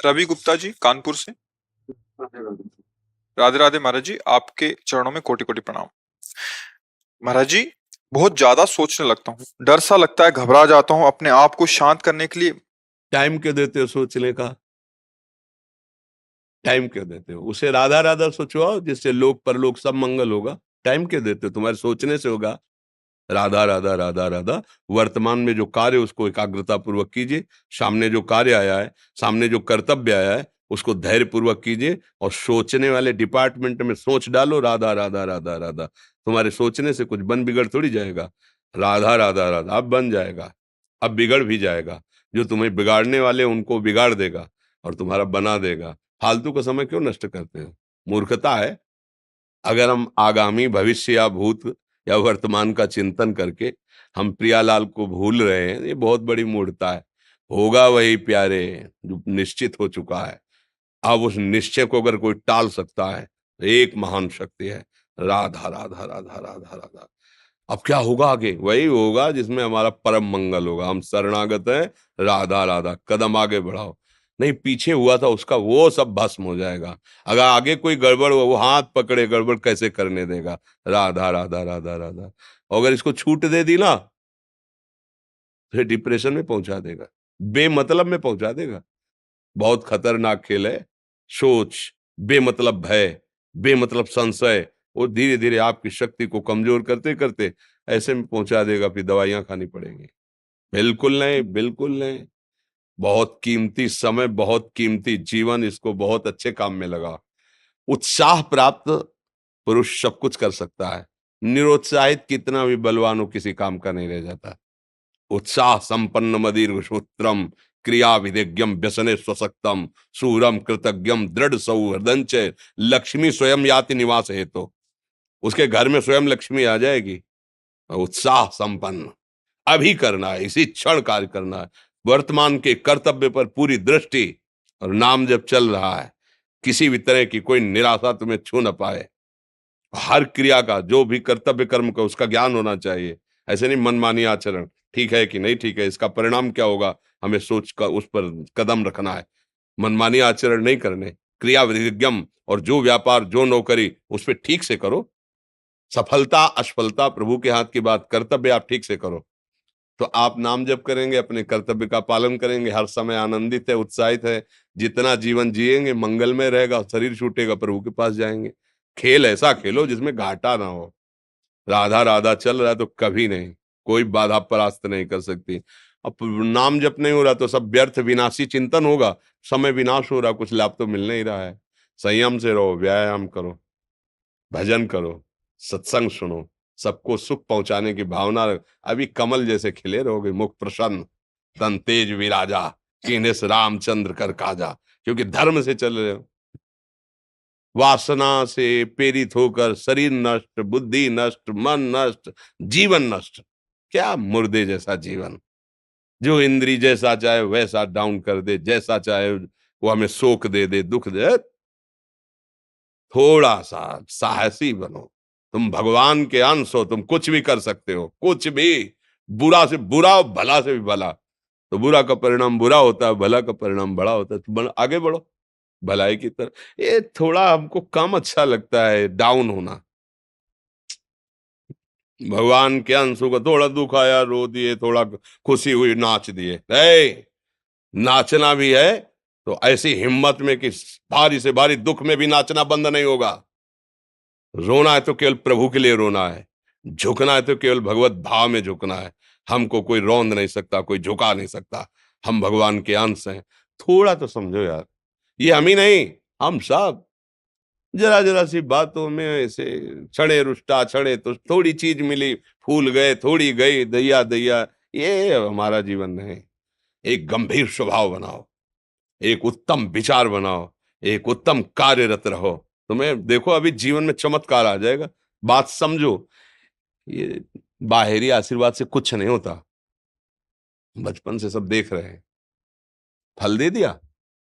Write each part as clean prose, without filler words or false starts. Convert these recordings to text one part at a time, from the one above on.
रवि गुप्ता जी कानपुर से। राधे राधे महाराज जी, आपके चरणों में कोटि कोटि प्रणाम। महाराज जी, बहुत ज्यादा सोचने लगता हूँ, डर सा लगता है, घबरा जाता हूँ। अपने आप को शांत करने के लिए टाइम क्यों देते हो सोचने का? टाइम क्यों देते हो? उसे राधा राधा सोचवाओ, जिससे लोक परलोक सब मंगल होगा। टाइम क्यों देते हो? तुम्हारे सोचने से होगा। राधा राधा राधा राधा। वर्तमान में जो कार्य उसको एकाग्रता पूर्वक कीजिए। सामने जो कार्य आया है, सामने जो कर्तव्य आया है, उसको धैर्य पूर्वक कीजिए। और सोचने वाले डिपार्टमेंट में सोच डालो राधा राधा राधा राधा। तुम्हारे सोचने से कुछ बन बिगड़ थोड़ी जाएगा। राधा राधा राधा अब बन जाएगा, अब बिगड़ भी जाएगा। जो तुम्हें बिगाड़ने वाले उनको बिगाड़ देगा और तुम्हारा बना देगा। फालतू का समय क्यों नष्ट करते हो? मूर्खता है। अगर हम आगामी भविष्य या भूत या वर्तमान का चिंतन करके हम प्रियालाल को भूल रहे हैं, ये बहुत बड़ी मूर्खता है। होगा वही प्यारे जो निश्चित हो चुका है। अब उस निश्चय को अगर कोई टाल सकता है तो एक महान शक्ति है, राधा राधा राधा राधा राधा। अब क्या होगा आगे? वही होगा जिसमें हमारा परम मंगल होगा। हम शरणागत हैं, राधा राधा। कदम आगे बढ़ाओ। नहीं, पीछे हुआ था उसका वो सब भस्म हो जाएगा। अगर आगे कोई गड़बड़ हुआ, वो हाथ पकड़े गड़बड़ कैसे करने देगा? राधा राधा राधा राधा। और अगर इसको छूट दे दी ना, फिर डिप्रेशन में पहुंचा देगा, बेमतलब में पहुंचा देगा। बहुत खतरनाक खेल है। सोच, बेमतलब भय, बेमतलब संशय, वो धीरे धीरे आपकी शक्ति को कमजोर करते करते ऐसे में पहुंचा देगा, फिर दवाइयां खानी पड़ेंगी। बिल्कुल नहीं, बिल्कुल नहीं। बहुत कीमती समय, बहुत कीमती जीवन, इसको बहुत अच्छे काम में लगा। उत्साह प्राप्त पुरुष सब कुछ कर सकता है। निरुत्साहित कितना भी बलवान हो, किसी काम का नहीं रह जाता। उत्साह संपन्न मदीर्घ सूत्रम, क्रिया विधिज्ञम व्यसने स्वसक्तम, सूरम कृतज्ञम दृढ़ सौहृदंच, लक्ष्मी स्वयं याति निवास हेतु। उसके घर में स्वयं लक्ष्मी आ जाएगी। उत्साह संपन्न अभी करना है, इसी क्षण कार्य करना है। वर्तमान के कर्तव्य पर पूरी दृष्टि। और नाम जब चल रहा है, किसी भी तरह की कोई निराशा तुम्हें छू न पाए। हर क्रिया का, जो भी कर्तव्य कर्म का, उसका ज्ञान होना चाहिए। ऐसे नहीं मनमानी आचरण, ठीक है कि नहीं ठीक है, इसका परिणाम क्या होगा, हमें सोच कर उस पर कदम रखना है। मनमानी आचरण नहीं करने। क्रिया विधिज्ञम, और जो व्यापार जो नौकरी उस पर ठीक से करो। सफलता असफलता प्रभु के हाथ की बात, कर्तव्य आप ठीक से करो तो आप नाम जप करेंगे, अपने कर्तव्य का पालन करेंगे, हर समय आनंदित है, उत्साहित है। जितना जीवन जिएंगे मंगलमय रहेगा। शरीर छूटेगा, प्रभु के पास जाएंगे। खेल ऐसा खेलो जिसमें घाटा ना हो। राधा राधा चल रहा है तो कभी नहीं, कोई बाधा परास्त नहीं कर सकती। अब नाम जप नहीं हो रहा तो सब व्यर्थ विनाशी चिंतन होगा। समय विनाश हो रहा, कुछ लाभ तो मिल नहीं रहा है। संयम से रहो, व्यायाम करो, भजन करो, सत्संग सुनो, सबको सुख पहुंचाने की भावना रख। अभी कमल जैसे खिले रहोगे, मुख प्रसन्न, तन तेज विराजा, कीन्हिस रामचंद्र कर काजा। क्योंकि धर्म से चल रहे हो। वासना से प्रेरित होकर शरीर नष्ट, बुद्धि नष्ट, मन नष्ट, जीवन नष्ट। क्या मुर्दे जैसा जीवन, जो इंद्री जैसा चाहे वैसा डाउन कर दे, जैसा चाहे वो हमें शोक दे दे, दुख दे। थोड़ा सा साहसी बनो। तुम भगवान के अंश हो, तुम कुछ भी कर सकते हो, कुछ भी। बुरा से बुरा, भला से भी भला। तो बुरा का परिणाम बुरा होता है, भला का परिणाम बड़ा होता है। तो आगे बढ़ो भलाई की तरफ। ये थोड़ा हमको कम अच्छा लगता है डाउन होना। भगवान के अंशों का थोड़ा दुख आया रो दिए, थोड़ा खुशी हुई नाच दिए। नाचना भी है तो ऐसी हिम्मत में कि भारी से भारी दुख में भी नाचना बंद नहीं होगा। रोना है तो केवल प्रभु के लिए रोना है। झुकना है तो केवल भगवत भाव में झुकना है। हमको कोई रौंद नहीं सकता, कोई झुका नहीं सकता। हम भगवान के अंश हैं। थोड़ा तो समझो यार, ये हम ही नहीं, हम सब। जरा जरा सी बातों में ऐसे क्षणे रुष्टा क्षणे तो थोड़ी चीज मिली, फूल गए, थोड़ी गई, दैया दैया। ये हमारा जीवन नहीं। एक गंभीर स्वभाव बनाओ, एक उत्तम विचार बनाओ, एक उत्तम कार्यरत रहो। तुम्हें देखो अभी जीवन में चमत्कार आ जाएगा। बात समझो। ये बाहरी आशीर्वाद से कुछ नहीं होता। बचपन से सब देख रहे हैं। फल दे दिया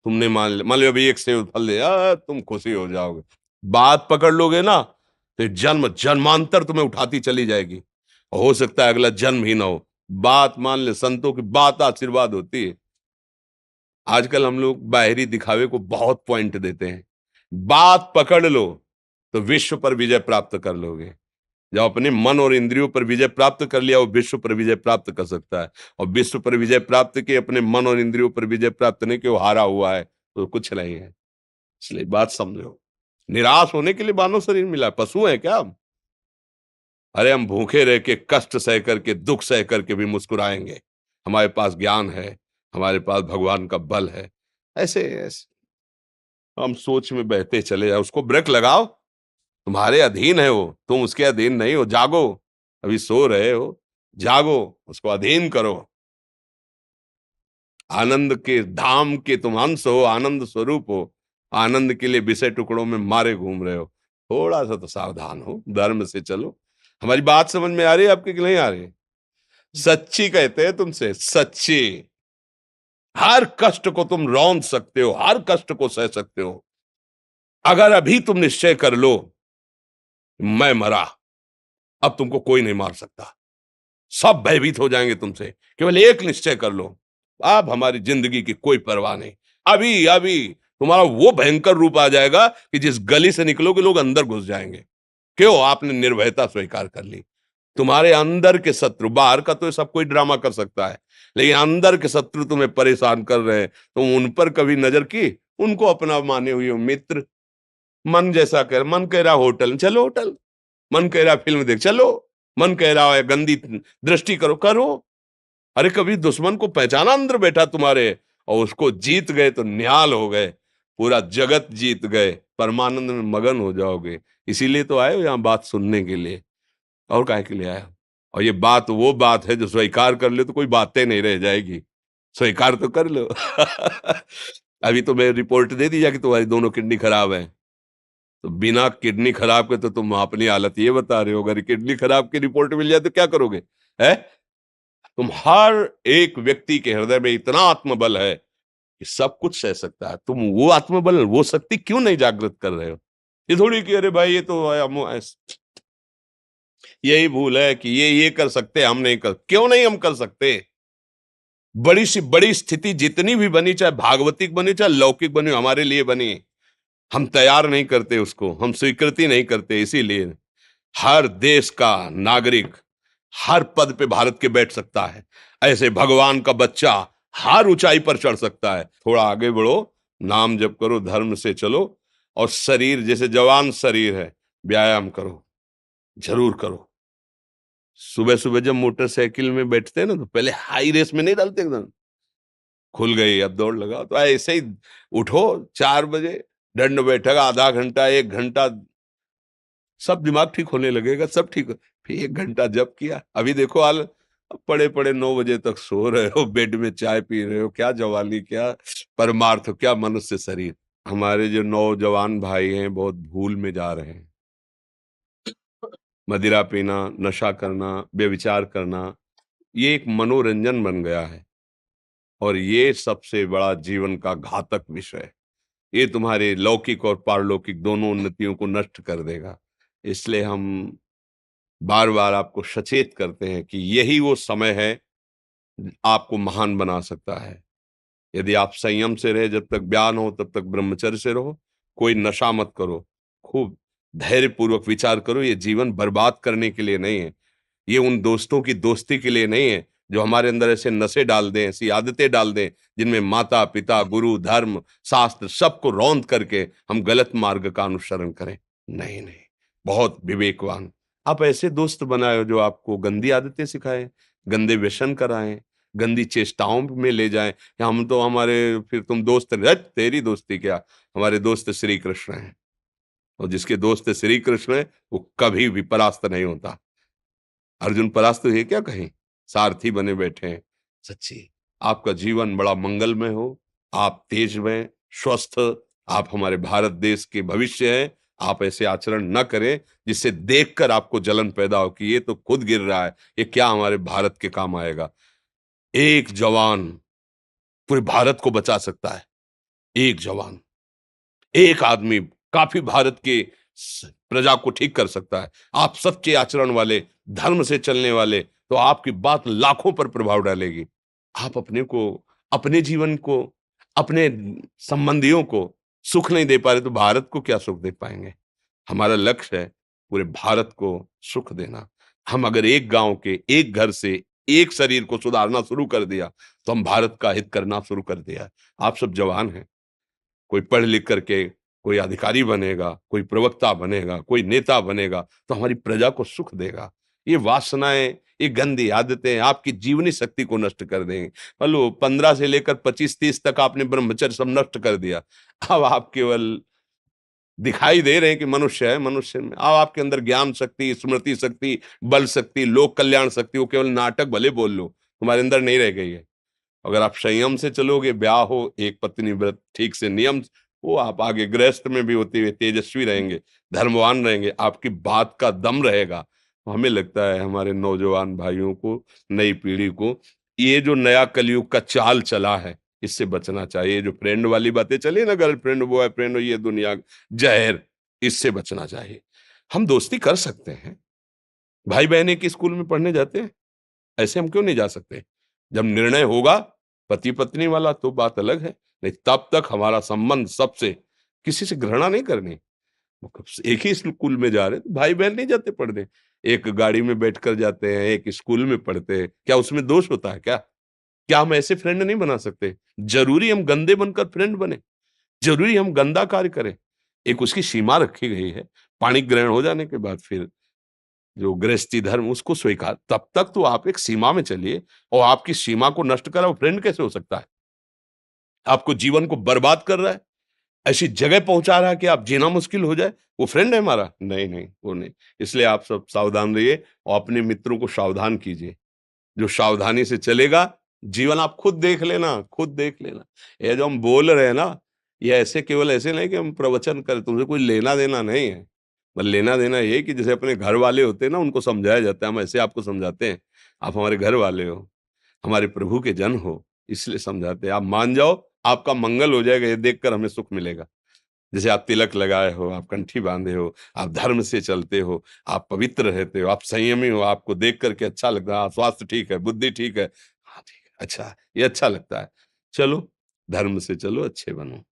तुमने, मान लो अभी एक सेब फल दे, तुम खुशी हो जाओगे। बात पकड़ लोगे ना तो जन्म जन्मांतर तुम्हें उठाती चली जाएगी। हो सकता है अगला जन्म ही ना हो। बात मान ले, संतों की बात आशीर्वाद होती है। आजकल हम लोग बाहरी दिखावे को बहुत पॉइंट देते हैं। बात पकड़ लो तो विश्व पर विजय प्राप्त कर लोगे। जब अपने मन और इंद्रियों पर विजय प्राप्त कर लिया, वो विश्व पर विजय प्राप्त कर सकता है। और विश्व पर विजय प्राप्त किए, अपने मन और इंद्रियों पर विजय प्राप्त नहीं कि वो हारा हुआ है, तो कुछ नहीं है। इसलिए बात समझो। निराश होने के लिए मानव शरीर मिला, पशु है क्या हम? अरे हम भूखे रह के, कष्ट सह करके, दुख सह करके भी मुस्कुराएंगे। हमारे पास ज्ञान है, हमारे पास भगवान का बल है। ऐसे हम सोच में बहते चले जाओ, उसको ब्रेक लगाओ। तुम्हारे अधीन है वो, तुम उसके अधीन नहीं हो। जागो, अभी सो रहे हो, जागो, उसको अधीन करो। आनंद के धाम के तुम अंश हो, आनंद स्वरूप हो। आनंद के लिए विषय टुकड़ों में मारे घूम रहे हो। थोड़ा सा तो सावधान हो, धर्म से चलो। हमारी बात समझ में आ रही है आपके कि नहीं आ रही? सच्ची कहते हैं तुमसे, सच्ची। हर कष्ट को तुम रौंद सकते हो, हर कष्ट को सह सकते हो, अगर अभी तुम निश्चय कर लो मैं मरा, अब तुमको कोई नहीं मार सकता। सब भयभीत हो जाएंगे तुमसे। केवल एक निश्चय कर लो, अब हमारी जिंदगी की कोई परवाह नहीं। अभी अभी तुम्हारा वो भयंकर रूप आ जाएगा कि जिस गली से निकलोगे लोग अंदर घुस जाएंगे। क्यों? आपने निर्भयता स्वीकार कर ली। तुम्हारे अंदर के शत्रु, बाहर का तो सब कोई ड्रामा कर सकता है, लेकिन अंदर के शत्रु तुम्हें परेशान कर रहे हैं, तुम उन पर कभी नजर की? उनको अपना माने हुए हो मित्र। मन जैसा कर, मन कह रहा होटल चलो होटल, मन कह रहा फिल्म देख चलो, मन कह रहा है गंदी दृष्टि करो करो। अरे कभी दुश्मन को पहचाना अंदर बैठा तुम्हारे, और उसको जीत गए तो निहाल हो गए, पूरा जगत जीत गए, परमानंद में मगन हो जाओगे। इसीलिए तो आए हो यहाँ बात सुनने के लिए, और काहे के लिए आए हो? और ये बात वो बात है जो स्वीकार कर ले तो कोई बातें नहीं रह जाएगी। स्वीकार तो कर लो। अभी तो मैं रिपोर्ट दे दी कि तुम्हारी दोनों किडनी खराब है, तो बिना किडनी खराब के तो तुम अपनी हालत ये बता रहे हो, अगर किडनी खराब की रिपोर्ट मिल जाए तो क्या करोगे? है? तुम हर एक व्यक्ति के हृदय में इतना आत्मबल है कि सब कुछ सह सकता है। तुम वो आत्मबल, वो शक्ति क्यों नहीं जागृत कर रहे हो? ये थोड़ी कि अरे भाई ये तो यही भूल है कि ये कर सकते, हम नहीं कर। क्यों नहीं हम कर सकते? बड़ी सी बड़ी स्थिति जितनी भी बनी, चाहे भागवतिक बनी चाहे लौकिक बनी, हमारे लिए बनी, हम तैयार नहीं करते उसको, हम स्वीकृति नहीं करते। इसीलिए हर देश का नागरिक हर पद पे भारत के बैठ सकता है, ऐसे भगवान का बच्चा हर ऊंचाई पर चढ़ सकता है। थोड़ा आगे बढ़ो, नाम जप करो, धर्म से चलो, और शरीर जैसे जवान शरीर है, व्यायाम करो, जरूर करो। सुबह सुबह जब मोटरसाइकिल में बैठते हैं ना, तो पहले हाई रेस में नहीं डालते, एकदम खुल गई अब दौड़ लगाओ, तो ऐसे ही उठो 4 बजे, दंड बैठक आधा घंटा 1 घंटा, सब दिमाग ठीक होने लगेगा, सब ठीक हो। फिर 1 घंटा जप किया, अभी देखो हाल, पड़े पड़े 9 बजे तक सो रहे हो, बेड में चाय पी रहे हो। क्या जवानी, क्या परमार्थ, क्या मनुष्य शरीर। हमारे जो नौजवान भाई हैं बहुत भूल में जा रहे हैं। मदिरा पीना, नशा करना, व्यभिचार करना, ये एक मनोरंजन बन गया है, और ये सबसे बड़ा जीवन का घातक विषय है। ये तुम्हारे लौकिक और पारलौकिक दोनों उन्नतियों को नष्ट कर देगा। इसलिए हम बार बार आपको सचेत करते हैं कि यही वो समय है आपको महान बना सकता है। यदि आप संयम से रहे, जब तक ज्ञान हो तब तक ब्रह्मचर्य से रहो, कोई नशा मत करो, खूब धैर्य पूर्वक विचार करो। ये जीवन बर्बाद करने के लिए नहीं है, ये उन दोस्तों की दोस्ती के लिए नहीं है जो हमारे अंदर ऐसे नशे डाल दें, ऐसी आदतें डाल दें जिनमें माता पिता, गुरु, धर्म, शास्त्र सबको रौंद करके हम गलत मार्ग का अनुसरण करें। नहीं नहीं, बहुत विवेकवान। आप ऐसे दोस्त बनाए हो जो आपको गंदी आदतें सिखाएं, गंदे व्यसन कराएं, गंदी चेष्टाओं में ले जाएं। या हम तो हमारे, फिर तुम दोस्त नहीं, हट, तेरी दोस्ती क्या, हमारे दोस्त श्री कृष्ण हैं, और जिसके दोस्त श्री कृष्ण है वो कभी भी परास्त नहीं होता। अर्जुन परास्त है क्या कहीं? सारथी बने बैठे हैं। सच्ची आपका जीवन बड़ा मंगलमय हो, आप तेज में स्वस्थ, आप हमारे भारत देश के भविष्य हैं। आप ऐसे आचरण न करें जिससे देखकर आपको जलन पैदा हो कि ये तो खुद गिर रहा है, ये क्या हमारे भारत के काम आएगा। एक जवान पूरे भारत को बचा सकता है। एक जवान, एक आदमी काफी भारत के प्रजा को ठीक कर सकता है। आप सच्चे आचरण वाले, धर्म से चलने वाले, तो आपकी बात लाखों पर प्रभाव डालेगी। आप अपने को, अपने जीवन को, अपने संबंधियों को सुख नहीं दे पा रहे तो भारत को क्या सुख दे पाएंगे? हमारा लक्ष्य है पूरे भारत को सुख देना। हम अगर एक गांव के एक घर से एक शरीर को सुधारना शुरू कर दिया तो हम भारत का हित करना शुरू कर दिया। आप सब जवान हैं, कोई पढ़ लिख करके कोई अधिकारी बनेगा, कोई प्रवक्ता बनेगा, कोई नेता बनेगा तो हमारी प्रजा को सुख देगा। ये वासनाएं, ये गंदी आदतें आपकी जीवनी शक्ति को नष्ट कर देंगे। मान लो 15 से लेकर 25-30 तक आपने ब्रह्मचर्य सब नष्ट कर दिया। अब आप केवल दिखाई दे रहे हैं कि मनुष्य है, मनुष्य में अब आपके अंदर ज्ञान शक्ति, स्मृति शक्ति, बल शक्ति, लोक कल्याण शक्ति, वो केवल नाटक भले बोल लो, तुम्हारे अंदर नहीं रह गई है। अगर आप संयम से चलोगे, ब्याह हो, एक पत्नी व्रत ठीक से नियम, वो आप आगे गृहस्थ में भी होते हुए तेजस्वी रहेंगे, धर्मवान रहेंगे, आपकी बात का दम रहेगा। तो हमें लगता है हमारे नौजवान भाइयों को, नई पीढ़ी को, ये जो नया कलयुग का चाल चला है, इससे बचना चाहिए। जो फ्रेंड वाली बातें चली ना, गर्लफ्रेंड, बॉयफ्रेंड, ये दुनिया जहर, इससे बचना चाहिए। हम दोस्ती कर सकते हैं, भाई बहन एक ही स्कूल में पढ़ने जाते हैं, ऐसे हम क्यों नहीं जा सकते? जब निर्णय होगा पति पत्नी वाला तो बात अलग है, नहीं तब तक हमारा संबंध सबसे, किसी से घृणा नहीं करनी। एक ही स्कूल में जा रहे हैं तो भाई बहन नहीं जाते पढ़ने, एक गाड़ी में बैठकर जाते हैं, एक स्कूल में पढ़ते हैं, क्या उसमें दोष होता है क्या? क्या हम ऐसे फ्रेंड नहीं बना सकते? जरूरी हम गंदे बनकर फ्रेंड बने? जरूरी हम गंदा कार्य करें? एक उसकी सीमा रखी गई है, पाणी ग्रहण हो जाने के बाद फिर जो गृहस्थी धर्म उसको स्वीकार, तब तक तो आप एक सीमा में चलिए। और आपकी सीमा को नष्ट करा वो फ्रेंड कैसे हो सकता है? आपको जीवन को बर्बाद कर रहा है, ऐसी जगह पहुंचा रहा है कि आप जीना मुश्किल हो जाए, वो फ्रेंड है हमारा? नहीं नहीं, वो नहीं। इसलिए आप सब सावधान रहिए और अपने मित्रों को सावधान कीजिए। जो सावधानी से चलेगा, जीवन आप खुद देख लेना, खुद देख लेना। ये जो हम बोल रहे हैं ना, ये ऐसे केवल ऐसे नहीं कि हम प्रवचन करें, तुमसे कोई लेना देना नहीं है। पर लेना देना ये है कि जैसे अपने घर वाले होते हैं ना, उनको समझाया जाता है, हम ऐसे आपको समझाते हैं। आप हमारे घर वाले हो, हमारे प्रभु के जन हो, इसलिए समझाते हैं। आप मान जाओ, आपका मंगल हो जाएगा, ये देखकर हमें सुख मिलेगा। जैसे आप तिलक लगाए हो, आप कंठी बांधे हो, आप धर्म से चलते हो, आप पवित्र रहते हो, आप संयमी हो, आपको देख करके अच्छा लगता है, हाँ, स्वास्थ्य ठीक है, बुद्धि ठीक है, हाँ ठीक है, अच्छा, ये अच्छा लगता है। चलो, धर्म से चलो, अच्छे बनो।